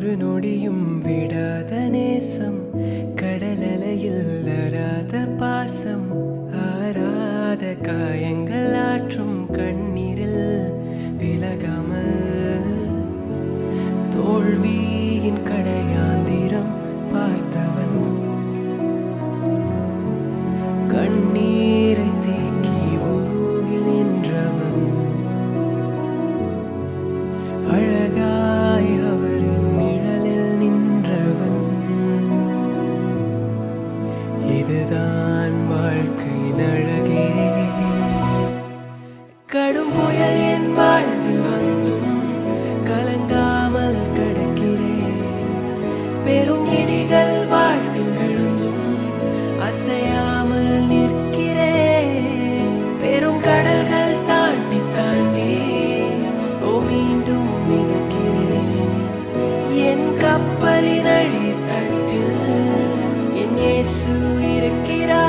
ஒரு நொடியும் விடாத நேசம், கடலலையில் அறாத பாசம், ஆறாத காயங்கள் ஆற்றும் கண்ணீரில் விலகாமல், தோல்வியின் கடையாந்திரம் பார்த்தவன், கண்ணீரை தேக்கி உருகி நின்றவன், அழகாய் அவரின் நிழலில் நின்றவன். இதுதான் வாழ்க்கையின் அழகே. கடும் புயல் என் வாழ்வில் வந்தும் கலங்காமல் கடக்கிறேன். பெரும் இடிகள் வாழ்வில் எழுந்தும் அசையாமல் நிற்கிறேன். பெரும் கடல்கள் தாண்டி தாண்டி மீண்டும் மிதக்கிறேன். என் கப்பலின் அடித்தட்டில் என் இயேசு இருக்கிறார்.